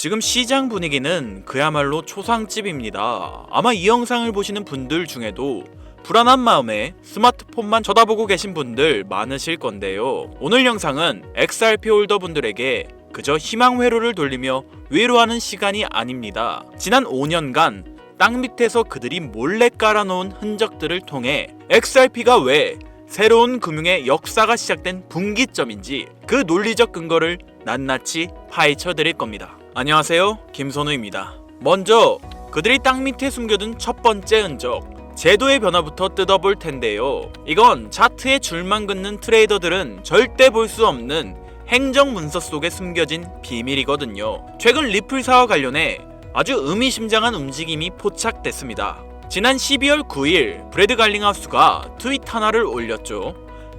지금 시장 분위기는 그야말로 초상집입니다. 아마 이 영상을 보시는 분들 중에도 불안한 마음에 스마트폰만 쳐다보고 계신 분들 많으실 건데요. 오늘 영상은 XRP 홀더분들에게 그저 희망 회로를 돌리며 위로하는 시간이 아닙니다. 지난 5년간 땅 밑에서 그들이 몰래 깔아놓은 흔적들을 통해 XRP가 왜 새로운 금융의 역사가 시작된 분기점인지 그 논리적 근거를 낱낱이 파헤쳐 드릴 겁니다. 안녕하세요, 김선우입니다. 먼저 그들이 땅 밑에 숨겨둔 첫 번째 흔적, 제도의 변화부터 뜯어볼 텐데요. 이건 차트에 줄만 긋는 트레이더들은 절대 볼 수 없는 행정 문서 속에 숨겨진 비밀이거든요. 최근 리플사와 관련해 아주 의미심장한 움직임이 포착됐습니다. 지난 12월 9일 브래드 갈링하우스가 트윗 하나를 올렸죠.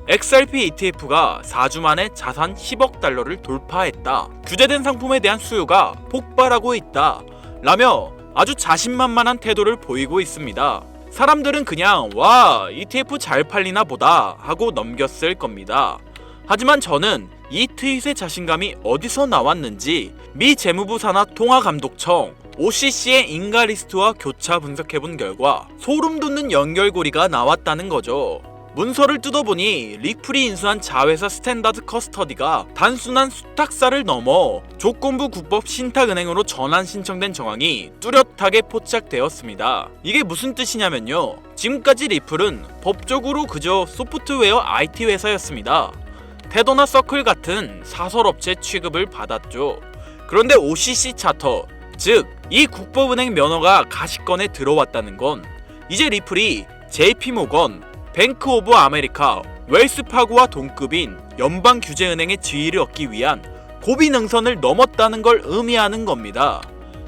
XRP ETF가 4주 만에 자산 10억 달러를 돌파했다. 규제된 상품에 대한 수요가 폭발하고 있다. 라며 아주 자신만만한 태도를 보이고 있습니다. 사람들은 그냥 와, ETF 잘 팔리나 보다 하고 넘겼을 겁니다. 하지만 저는 이 트윗의 자신감이 어디서 나왔는지 미 재무부 산하 통화감독청 OCC의 인가 리스트와 교차 분석해본 결과 소름 돋는 연결고리가 나왔다는 거죠. 문서를 뜯어보니 리플이 인수한 자회사 스탠다드 커스터디가 단순한 수탁사를 넘어 조건부 국법 신탁은행으로 전환 신청된 정황이 뚜렷하게 포착되었습니다. 이게 무슨 뜻이냐면요, 지금까지 리플은 법적으로 그저 소프트웨어 IT 회사였습니다. 테더나 서클 같은 사설업체 취급을 받았죠. 그런데 OCC 차터, 즉 이 국법은행 면허가 가시권에 들어왔다는 건 이제 리플이 JP모건, 뱅크 오브 아메리카, 웰스파고와 동급인 연방규제은행의 지위를 얻기 위한 고비 능선을 넘었다는 걸 의미하는 겁니다.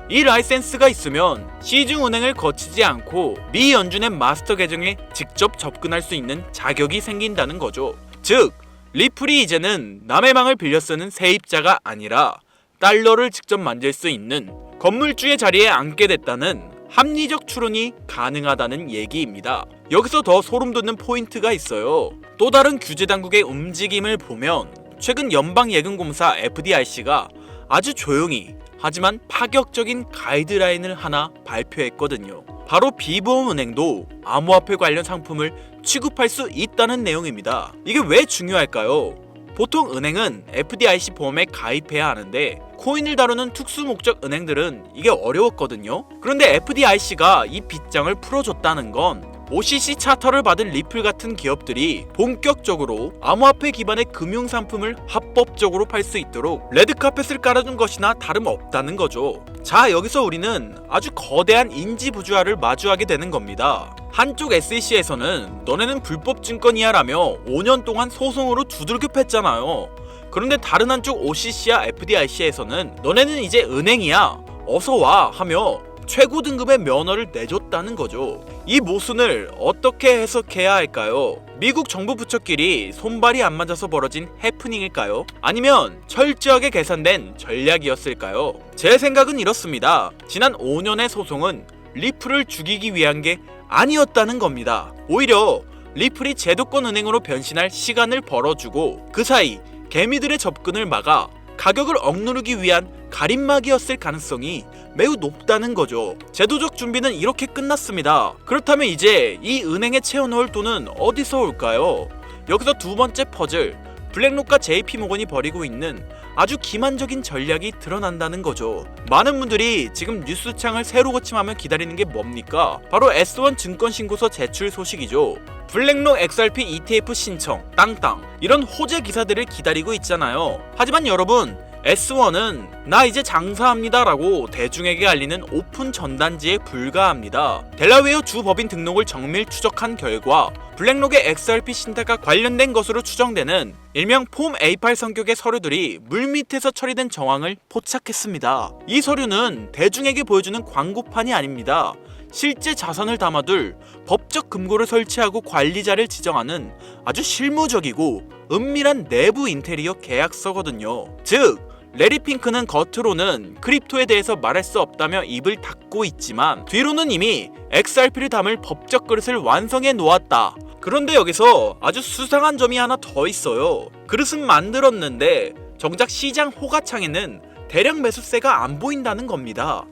이 라이센스가 있으면 시중은행을 거치지 않고 미 연준의 마스터 계정에 직접 접근할 수 있는 자격이 생긴다는 거죠. 즉 리플이 이제는 남의 망을 빌려 쓰는 세입자가 아니라 달러를 직접 만질 수 있는 건물주의 자리에 앉게 됐다는 합리적 추론이 가능하다는 얘기입니다. 여기서 더 소름 돋는 포인트가 있어요. 또 다른 규제 당국의 움직임을 보면 최근 연방예금공사 FDIC가 아주 조용히 하지만 파격적인 가이드라인을 하나 발표했거든요. 바로 비보험은행도 암호화폐 관련 상품을 취급할 수 있다는 내용입니다. 이게 왜 중요할까요? 보통 은행은 FDIC 보험에 가입해야 하는데 코인을 다루는 특수목적 은행들은 이게 어려웠거든요. 그런데 FDIC가 이 빗장을 풀어줬다는 건 OCC 차터를 받은 리플 같은 기업들이 본격적으로 암호화폐 기반의 금융상품을 합법적으로 팔 수 있도록 레드카펫을 깔아준 것이나 다름없다는 거죠. 자, 여기서 우리는 아주 거대한 인지부조화를 마주하게 되는 겁니다. 한쪽 SEC에서는 너네는 불법 증권이야라며 5년 동안 소송으로 두들겨 팼잖아요. 그런데 다른 한쪽 OCC와 FDIC에서는 너네는 이제 은행이야, 어서와 하며 최고 등급의 면허를 내줬다는 거죠. 이 모순을 어떻게 해석해야 할까요? 미국 정부 부처끼리 손발이 안 맞아서 벌어진 해프닝일까요? 아니면 철저하게 계산된 전략이었을까요? 제 생각은 이렇습니다. 지난 5년의 소송은 리플을 죽이기 위한 게 아니었다는 겁니다. 오히려 리플이 제도권 은행으로 변신할 시간을 벌어주고 그 사이 개미들의 접근을 막아 가격을 억누르기 위한 가림막이었을 가능성이 매우 높다는 거죠. 제도적 준비는 이렇게 끝났습니다. 그렇다면 이제 이 은행에 채워넣을 돈은 어디서 올까요? 여기서 두 번째 퍼즐, 블랙록과 JP모건이 벌이고 있는 아주 기만적인 전략이 드러난다는 거죠. 많은 분들이 지금 뉴스창을 새로 고침하며 기다리는 게 뭡니까? 바로 S1 증권신고서 제출 소식이죠. 블랙록 XRP ETF 신청, 땅땅, 이런 호재 기사들을 기다리고 있잖아요. 하지만 여러분, S1은 나 이제 장사합니다 라고 대중에게 알리는 오픈 전단지에 불과합니다. 델라웨어 주 법인 등록을 정밀 추적한 결과 블랙록의 XRP 신탁과 관련된 것으로 추정되는 일명 폼 A8 성격의 서류들이 물밑에서 처리된 정황을 포착했습니다. 이 서류는 대중에게 보여주는 광고판이 아닙니다. 실제 자산을 담아둘 법적 금고를 설치하고 관리자를 지정하는 아주 실무적이고 은밀한 내부 인테리어 계약서거든요. 즉 레리 핑크는 겉으로는 크립토에 대해서 말할 수 없다며 입을 닫고 있지만 뒤로는 이미 XRP를 담을 법적 그릇을 완성해 놓았다. 그런데 여기서 아주 수상한 점이 하나 더 있어요. 그릇은 만들었는데 정작 시장 호가창에는 대량 매수세가 안 보인다는 겁니다.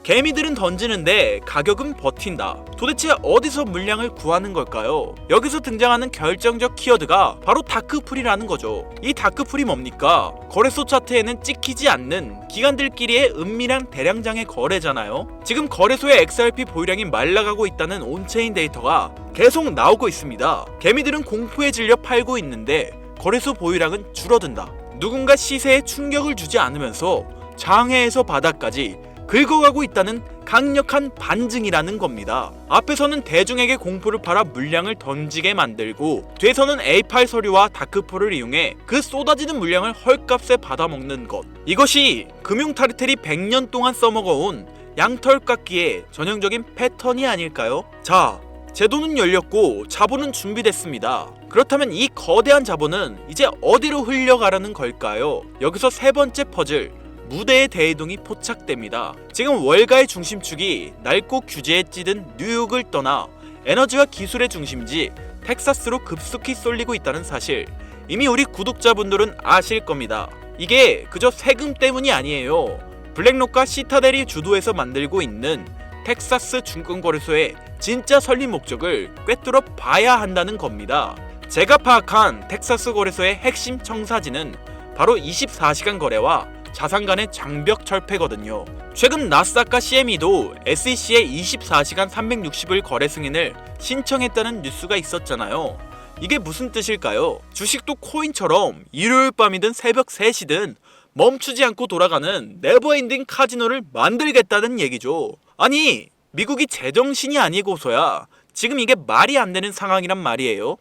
개미들은 던지는데 가격은 버틴다. 도대체 어디서 물량을 구하는 걸까요? 여기서 등장하는 결정적 키워드가 바로 다크풀이라는 거죠. 이 다크풀이 뭡니까? 거래소 차트에는 찍히지 않는 기관들끼리의 은밀한 대량장의 거래잖아요. 지금 거래소의 XRP 보유량이 말라가고 있다는 온체인 데이터가 계속 나오고 있습니다. 개미들은 공포에 질려 팔고 있는데 거래소 보유량은 줄어든다. 누군가 시세에 충격을 주지 않으면서 장외에서 바닥까지 긁어가고 있다는 강력한 반증이라는 겁니다. 앞에서는 대중에게 공포를 팔아 물량을 던지게 만들고 뒤에서는 A8 서류와 다크풀을 이용해 그 쏟아지는 물량을 헐값에 받아먹는 것. 이것이 금융타르텔이 100년 동안 써먹어온 양털깎기의 전형적인 패턴이 아닐까요? 자, 제도는 열렸고 자본은 준비됐습니다. 그렇다면 이 거대한 자본은 이제 어디로 흘려가라는 걸까요? 여기서 세 번째 퍼즐, 무대의 대이동이 포착됩니다. 지금 월가의 중심축이 낡고 규제에 찌든 뉴욕을 떠나 에너지와 기술의 중심지 텍사스로 급속히 쏠리고 있다는 사실, 이미 우리 구독자분들은 아실 겁니다. 이게 그저 세금 때문이 아니에요. 블랙록과 시타델이 주도해서 만들고 있는 텍사스 증권거래소의 진짜 설립 목적을 꿰뚫어 봐야 한다는 겁니다. 제가 파악한 텍사스 거래소의 핵심 청사진은 바로 24시간 거래와 자산 간의 장벽 철폐거든요. 최근 나스닥과 CME도 SEC의 24시간 360일 거래 승인을 신청했다는 뉴스가 있었잖아요. 이게 무슨 뜻일까요? 주식도 코인처럼 일요일 밤이든 새벽 3시든 멈추지 않고 돌아가는 네버엔딩 카지노를 만들겠다는 얘기죠. 아니, 미국이 제정신이 아니고서야 지금 이게 말이 안 되는 상황이란 말이에요.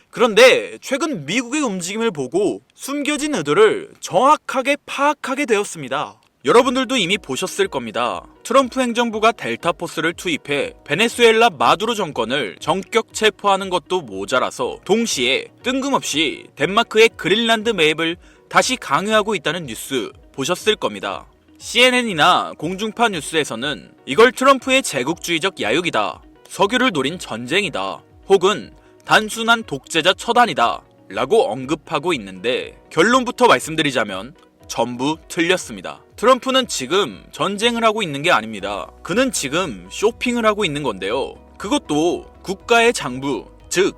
그런데 최근 미국의 움직임을 보고 숨겨진 의도를 정확하게 파악하게 되었습니다. 여러분들도 이미 보셨을 겁니다. 트럼프 행정부가 델타포스를 투입해 베네수엘라 마두로 정권을 전격 체포하는 것도 모자라서 동시에 뜬금없이 덴마크의 그린란드 매입을 다시 강요하고 있다는 뉴스 보셨을 겁니다. CNN이나 공중파 뉴스에서는 이걸 트럼프의 제국주의적 야욕이다, 석유를 노린 전쟁이다, 혹은 단순한 독재자 처단이다 라고 언급하고 있는데, 결론부터 말씀드리자면 전부 틀렸습니다. 트럼프는 지금 전쟁을 하고 있는 게 아닙니다. 그는 지금 쇼핑을 하고 있는 건데요. 그것도 국가의 장부, 즉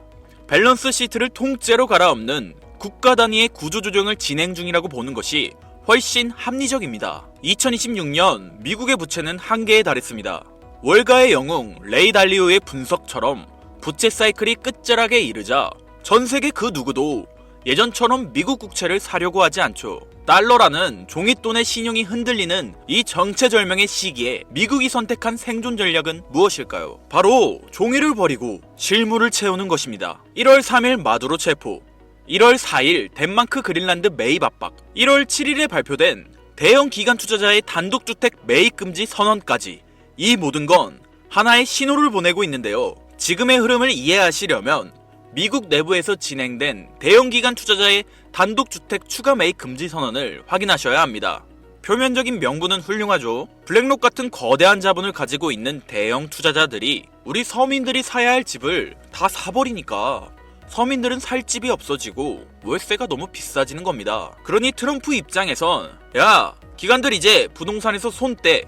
밸런스 시트를 통째로 갈아엎는 국가 단위의 구조조정을 진행 중이라고 보는 것이 훨씬 합리적입니다. 2026년 미국의 부채는 한계에 달했습니다. 월가의 영웅 레이 달리오의 분석처럼 부채 사이클이 끝자락에 이르자 전 세계 그 누구도 예전처럼 미국 국채를 사려고 하지 않죠. 달러라는 종잇돈의 신용이 흔들리는 이 정체절명의 시기에 미국이 선택한 생존 전략은 무엇일까요? 바로 종이를 버리고 실물을 채우는 것입니다. 1월 3일 마두로 체포, 1월 4일 덴마크 그린란드 매입 압박, 1월 7일에 발표된 대형 기관 투자자의 단독주택 매입 금지 선언까지, 이 모든 건 하나의 신호를 보내고 있는데요. 지금의 흐름을 이해하시려면 미국 내부에서 진행된 대형 기관 투자자의 단독주택 추가 매입 금지 선언을 확인하셔야 합니다. 표면적인 명분은 훌륭하죠. 블랙록 같은 거대한 자본을 가지고 있는 대형 투자자들이 우리 서민들이 사야 할 집을 다 사버리니까 서민들은 살 집이 없어지고 월세가 너무 비싸지는 겁니다. 그러니 트럼프 입장에선 야, 기관들 이제 부동산에서 손 떼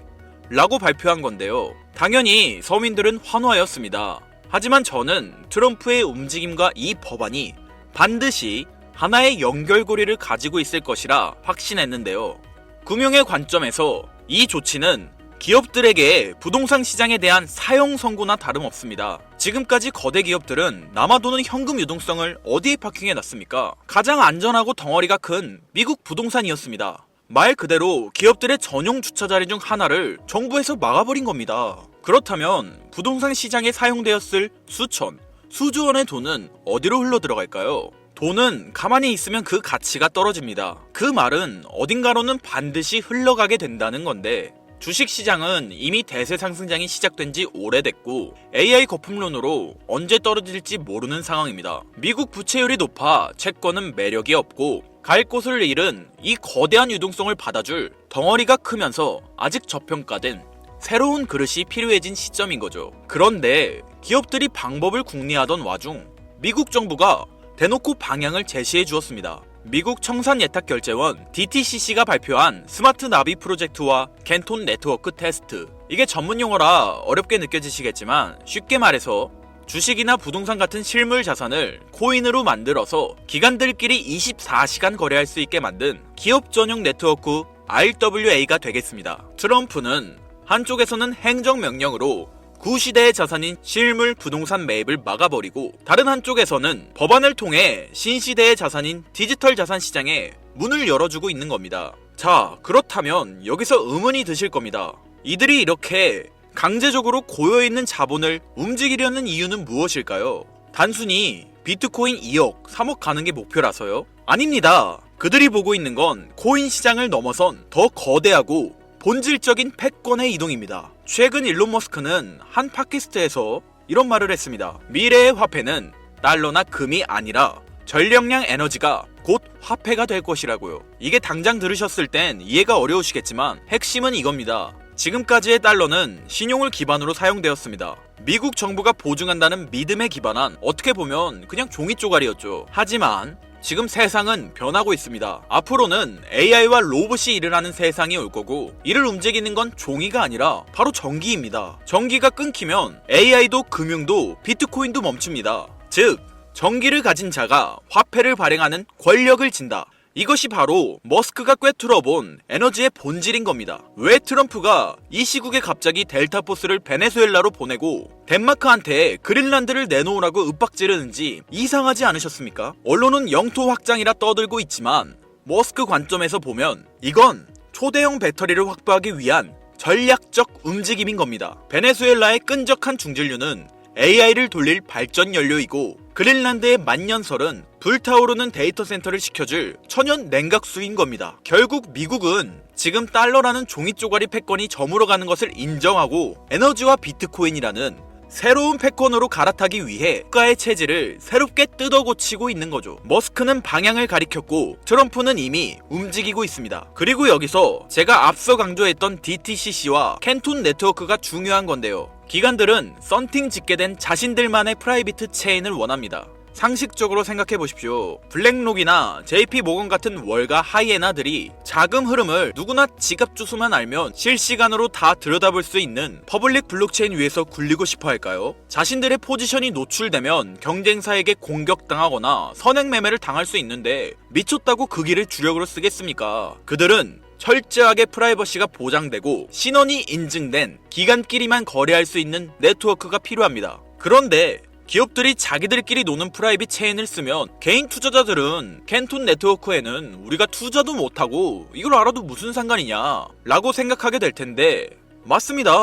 라고 발표한 건데요. 당연히 서민들은 환호하였습니다. 하지만 저는 트럼프의 움직임과 이 법안이 반드시 하나의 연결고리를 가지고 있을 것이라 확신했는데요. 금융의 관점에서 이 조치는 기업들에게 부동산 시장에 대한 사형 선고나 다름없습니다. 지금까지 거대 기업들은 남아도는 현금 유동성을 어디에 파킹해놨습니까? 가장 안전하고 덩어리가 큰 미국 부동산이었습니다. 말 그대로 기업들의 전용 주차 자리 중 하나를 정부에서 막아버린 겁니다. 그렇다면 부동산 시장에 사용되었을 수천, 수조 원의 돈은 어디로 흘러 들어갈까요? 돈은 가만히 있으면 그 가치가 떨어집니다. 그 말은 어딘가로는 반드시 흘러가게 된다는 건데, 주식시장은 이미 대세 상승장이 시작된 지 오래됐고 AI 거품론으로 언제 떨어질지 모르는 상황입니다. 미국 부채율이 높아 채권은 매력이 없고 갈 곳을 잃은 이 거대한 유동성을 받아줄 덩어리가 크면서 아직 저평가된 새로운 그릇이 필요해진 시점인 거죠. 그런데 기업들이 방법을 궁리하던 와중 미국 정부가 대놓고 방향을 제시해 주었습니다. 미국 청산예탁결제원 DTCC가 발표한 스마트 나비 프로젝트와 캔톤 네트워크 테스트. 이게 전문용어라 어렵게 느껴지시겠지만 쉽게 말해서 주식이나 부동산 같은 실물 자산을 코인으로 만들어서 기관들끼리 24시간 거래할 수 있게 만든 기업 전용 네트워크 RWA가 되겠습니다. 트럼프는 한쪽에서는 행정명령으로 구시대의 자산인 실물 부동산 매입을 막아버리고 다른 한쪽에서는 법안을 통해 신시대의 자산인 디지털 자산 시장에 문을 열어주고 있는 겁니다. 자, 그렇다면 여기서 의문이 드실 겁니다. 이들이 이렇게 강제적으로 고여있는 자본을 움직이려는 이유는 무엇일까요? 단순히 비트코인 2억, 3억 가는 게 목표라서요? 아닙니다. 그들이 보고 있는 건 코인 시장을 넘어선 더 거대하고 본질적인 패권의 이동입니다. 최근 일론 머스크는 한 팟캐스트에서 이런 말을 했습니다. 미래의 화폐는 달러나 금이 아니라 전력량 에너지가 곧 화폐가 될 것이라고요. 이게 당장 들으셨을 땐 이해가 어려우시겠지만 핵심은 이겁니다. 지금까지의 달러는 신용을 기반으로 사용되었습니다. 미국 정부가 보증한다는 믿음에 기반한 어떻게 보면 그냥 종이 쪼가리였죠. 하지만 지금 세상은 변하고 있습니다. 앞으로는 AI와 로봇이 일을 하는 세상이 올 거고 이를 움직이는 건 종이가 아니라 바로 전기입니다. 전기가 끊기면 AI도 금융도 비트코인도 멈춥니다. 즉, 전기를 가진 자가 화폐를 발행하는 권력을 진다. 이것이 바로 머스크가 꿰뚫어본 에너지의 본질인 겁니다. 왜 트럼프가 이 시국에 갑자기 델타포스를 베네수엘라로 보내고 덴마크한테 그린란드를 내놓으라고 윽박지르는지 이상하지 않으셨습니까? 언론은 영토 확장이라 떠들고 있지만 머스크 관점에서 보면 이건 초대형 배터리를 확보하기 위한 전략적 움직임인 겁니다. 베네수엘라의 끈적한 중진류는 AI를 돌릴 발전 연료이고 그린란드의 만년설은 불타오르는 데이터 센터를 지켜줄 천연 냉각수인 겁니다. 결국 미국은 지금 달러라는 종이 쪼가리 패권이 저물어가는 것을 인정하고 에너지와 비트코인이라는 새로운 패권으로 갈아타기 위해 국가의 체질을 새롭게 뜯어고치고 있는 거죠. 머스크는 방향을 가리켰고 트럼프는 이미 움직이고 있습니다. 그리고 여기서 제가 앞서 강조했던 DTCC와 캔톤 네트워크가 중요한 건데요. 기관들은 썬팅 짓게 된 자신들만의 프라이빗 체인을 원합니다. 상식적으로 생각해 보십시오. 블랙록이나 JP 모건 같은 월가 하이에나들이 자금 흐름을 누구나 지갑 주소만 알면 실시간으로 다 들여다볼 수 있는 퍼블릭 블록체인 위에서 굴리고 싶어 할까요? 자신들의 포지션이 노출되면 경쟁사에게 공격당하거나 선행 매매를 당할 수 있는데 미쳤다고 그 길을 주력으로 쓰겠습니까? 그들은 철저하게 프라이버시가 보장되고 신원이 인증된 기관끼리만 거래할 수 있는 네트워크가 필요합니다. 그런데 기업들이 자기들끼리 노는 프라이빗 체인을 쓰면 개인 투자자들은 캔톤 네트워크에는 우리가 투자도 못하고 이걸 알아도 무슨 상관이냐 라고 생각하게 될 텐데 맞습니다.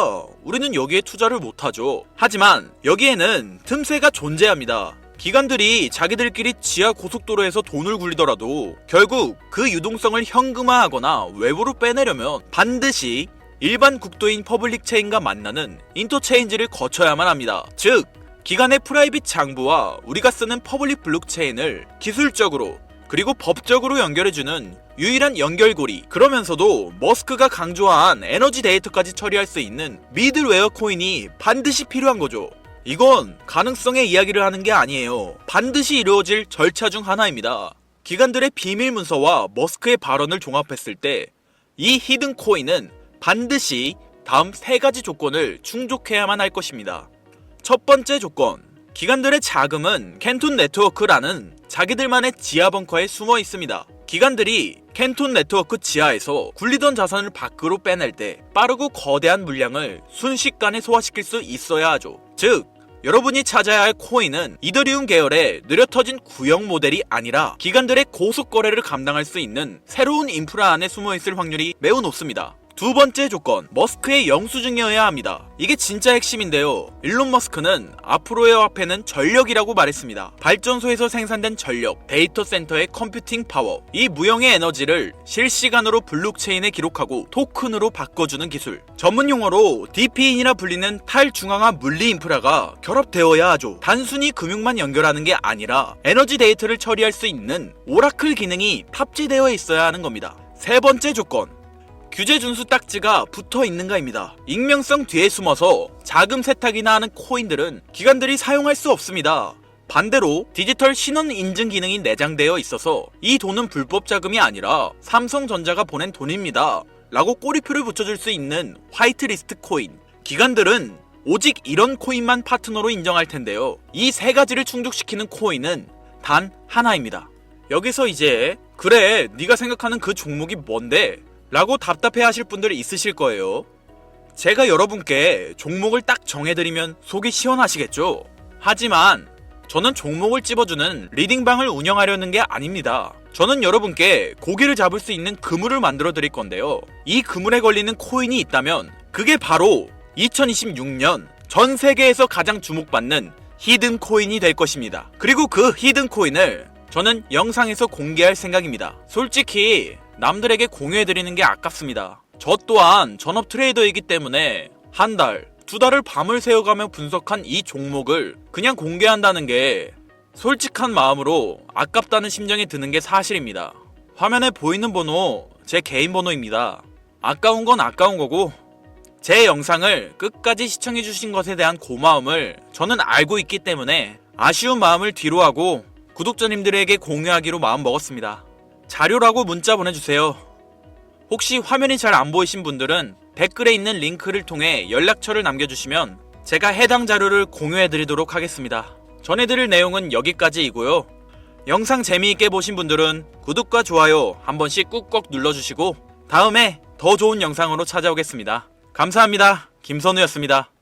우리는 여기에 투자를 못하죠. 하지만 여기에는 틈새가 존재합니다. 기관들이 자기들끼리 지하 고속도로에서 돈을 굴리더라도 결국 그 유동성을 현금화하거나 외부로 빼내려면 반드시 일반 국도인 퍼블릭 체인과 만나는 인터체인지를 거쳐야만 합니다. 즉, 기관의 프라이빗 장부와 우리가 쓰는 퍼블릭 블록체인을 기술적으로 그리고 법적으로 연결해주는 유일한 연결고리. 그러면서도 머스크가 강조한 에너지 데이터까지 처리할 수 있는 미들웨어 코인이 반드시 필요한 거죠. 이건 가능성의 이야기를 하는 게 아니에요. 반드시 이루어질 절차 중 하나입니다. 기관들의 비밀 문서와 머스크의 발언을 종합했을 때 이 히든 코인은 반드시 다음 3가지 조건을 충족해야만 할 것입니다. 첫 번째 조건, 기관들의 자금은 캔톤 네트워크라는 자기들만의 지하 벙커에 숨어 있습니다. 기관들이 캔톤 네트워크 지하에서 굴리던 자산을 밖으로 빼낼 때 빠르고 거대한 물량을 순식간에 소화시킬 수 있어야 하죠. 즉, 여러분이 찾아야 할 코인은 이더리움 계열의 느려터진 구형 모델이 아니라 기관들의 고속 거래를 감당할 수 있는 새로운 인프라 안에 숨어 있을 확률이 매우 높습니다. 두 번째 조건, 머스크의 영수증이어야 합니다. 이게 진짜 핵심인데요. 일론 머스크는 앞으로의 화폐는 전력이라고 말했습니다. 발전소에서 생산된 전력, 데이터 센터의 컴퓨팅 파워, 이 무형의 에너지를 실시간으로 블록체인에 기록하고 토큰으로 바꿔주는 기술. 전문 용어로 DP인이라 불리는 탈중앙화 물리 인프라가 결합되어야 하죠. 단순히 금융만 연결하는 게 아니라 에너지 데이터를 처리할 수 있는 오라클 기능이 탑재되어 있어야 하는 겁니다. 세 번째 조건, 규제 준수 딱지가 붙어 있는가입니다. 익명성 뒤에 숨어서 자금 세탁이나 하는 코인들은 기관들이 사용할 수 없습니다. 반대로 디지털 신원 인증 기능이 내장되어 있어서 이 돈은 불법 자금이 아니라 삼성전자가 보낸 돈입니다 라고 꼬리표를 붙여줄 수 있는 화이트리스트 코인. 기관들은 오직 이런 코인만 파트너로 인정할 텐데요. 이 세 가지를 충족시키는 코인은 단 하나입니다. 여기서 이제 그래 네가 생각하는 그 종목이 뭔데? 라고 답답해 하실 분들이 있으실 거예요. 제가 여러분께 종목을 딱 정해드리면 속이 시원하시겠죠? 하지만 저는 종목을 찝어주는 리딩방을 운영하려는 게 아닙니다. 저는 여러분께 고기를 잡을 수 있는 그물을 만들어 드릴 건데요. 이 그물에 걸리는 코인이 있다면 그게 바로 2026년 전 세계에서 가장 주목받는 히든 코인이 될 것입니다. 그리고 그 히든 코인을 저는 영상에서 공개할 생각입니다. 솔직히 남들에게 공유해드리는 게 아깝습니다. 저 또한 전업 트레이더이기 때문에 한 달, 두 달을 밤을 새워가며 분석한 이 종목을 그냥 공개한다는 게 솔직한 마음으로 아깝다는 심정이 드는 게 사실입니다. 화면에 보이는 번호 제 개인 번호입니다. 아까운 건 아까운 거고 제 영상을 끝까지 시청해주신 것에 대한 고마움을 저는 알고 있기 때문에 아쉬운 마음을 뒤로하고 구독자님들에게 공유하기로 마음먹었습니다. 자료라고 문자 보내주세요. 혹시 화면이 잘 안 보이신 분들은 댓글에 있는 링크를 통해 연락처를 남겨주시면 제가 해당 자료를 공유해드리도록 하겠습니다. 전해드릴 내용은 여기까지이고요. 영상 재미있게 보신 분들은 구독과 좋아요 한 번씩 꾹꾹 눌러주시고 다음에 더 좋은 영상으로 찾아오겠습니다. 감사합니다. 김선우였습니다.